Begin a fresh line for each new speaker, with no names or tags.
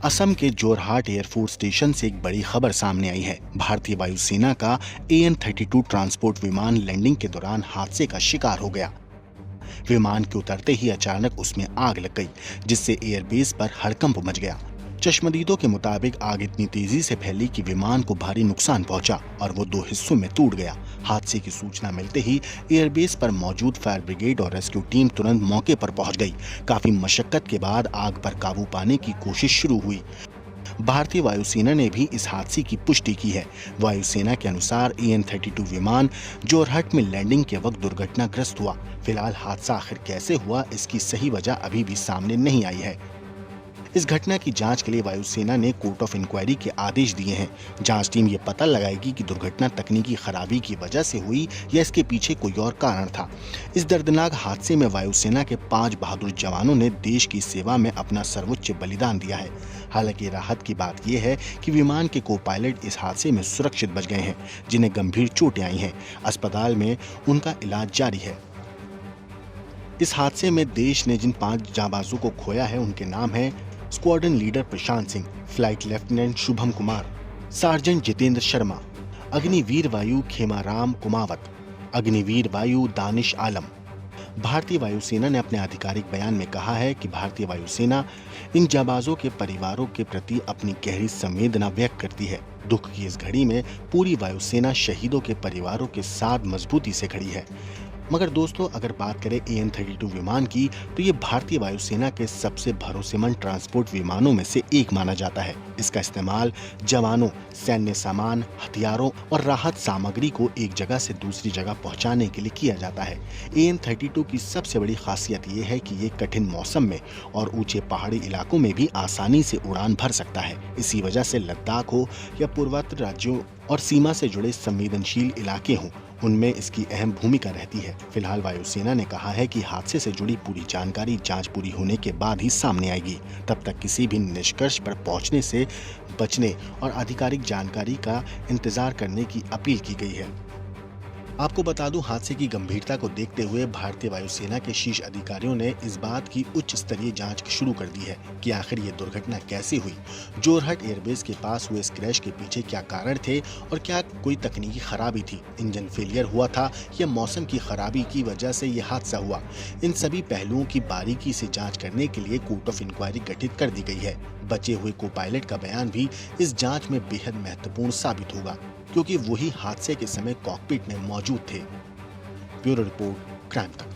असम के Jorhat air force station से एक बड़ी खबर सामने आई है। भारतीय वायुसेना का AN-32 ट्रांसपोर्ट विमान लैंडिंग के दौरान हादसे का शिकार हो गया। विमान के उतरते ही अचानक उसमें आग लग गई, जिससे एयरबेस पर हड़कंप मच गया। चश्मदीदों के मुताबिक आग इतनी तेजी से फैली कि विमान को भारी नुकसान पहुंचा और वो दो हिस्सों में टूट गया। हादसे की सूचना मिलते ही एयरबेस पर मौजूद फायर ब्रिगेड और रेस्क्यू टीम तुरंत मौके पर पहुंच गई। काफी मशक्कत के बाद आग पर काबू पाने की कोशिश शुरू हुई। भारतीय वायुसेना ने भी इस हादसे की पुष्टि की है। वायुसेना के अनुसार AN-32 विमान जोरहट में लैंडिंग के वक्त दुर्घटनाग्रस्त हुआ। फिलहाल हादसा आखिर कैसे हुआ, इसकी सही वजह अभी भी सामने नहीं आई है। इस घटना की जांच के लिए वायुसेना ने कोर्ट ऑफ इंक्वायरी के आदेश दिए हैं। जांच टीम ये पता लगाएगी कि दुर्घटना तकनीकी खराबी की वजह से हुई या इसके पीछे कोई और कारण था। इस दर्दनाक हादसे में वायुसेना के 5 बहादुर जवानों ने देश की सेवा में अपना सर्वोच्च बलिदान दिया है। हालांकि राहत की बात यह है कि विमान के को पायलट इस हादसे में सुरक्षित बच गए हैं, जिन्हें गंभीर चोटें आई हैं। अस्पताल में उनका इलाज जारी है। इस हादसे में देश ने जिन 5 जांबाजों को खोया है उनके नाम हैं squadron leader Prashant Singh, flight lieutenant Shubham Kumar, sergeant Jitendra Sharma, Agniveer Vayu Khemaram Kumawat, Agniveer वायु दानिश आलम। भारतीय वायुसेना ने अपने आधिकारिक बयान में कहा है कि भारतीय वायुसेना इन जाबाजों के परिवारों के प्रति अपनी गहरी संवेदना व्यक्त करती है। दुख की इस घड़ी में पूरी वायुसेना शहीदों के परिवारों के साथ मजबूती से खड़ी है। मगर दोस्तों, अगर बात करें AN-32 विमान की, तो ये भारतीय वायुसेना के सबसे भरोसेमंद ट्रांसपोर्ट विमानों में से एक माना जाता है। इसका इस्तेमाल जवानों, सैन्य सामान, हथियारों और राहत सामग्री को एक जगह से दूसरी जगह पहुंचाने के लिए किया जाता है। AN-32 की सबसे बड़ी खासियत ये है कि ये कठिन मौसम में और ऊंचे पहाड़ी इलाकों में भी आसानी से उड़ान भर सकता है। इसी वजह से लद्दाख हो या पूर्वोत्तर राज्यों और सीमा से जुड़े संवेदनशील इलाके हों, उनमें इसकी अहम भूमिका रहती है। फिलहाल वायुसेना ने कहा है कि हादसे से जुड़ी पूरी जानकारी जांच पूरी होने के बाद ही सामने आएगी। तब तक किसी भी निष्कर्ष पर पहुंचने से बचने और आधिकारिक जानकारी का इंतजार करने की अपील की गई है। आपको बता दूं, हादसे की गंभीरता को देखते हुए भारतीय वायुसेना के शीर्ष अधिकारियों ने इस बात की उच्च स्तरीय जांच शुरू कर दी है कि आखिर ये दुर्घटना कैसे हुई। जोरहट एयरबेस के पास हुए इस क्रैश के पीछे क्या कारण थे और क्या कोई तकनीकी खराबी थी, इंजन फेलियर हुआ था या मौसम की खराबी की वजह से ये हादसा हुआ। इन सभी पहलुओं की बारीकी से जाँच करने के लिए कोर्ट ऑफ इंक्वायरी गठित कर दी गई है। बचे हुए को पायलट का बयान भी इस जाँच में बेहद महत्वपूर्ण साबित होगा, क्योंकि वही हादसे के समय कॉकपिट में मौजूद थे। ब्यूरो रिपोर्ट, क्राइम तक।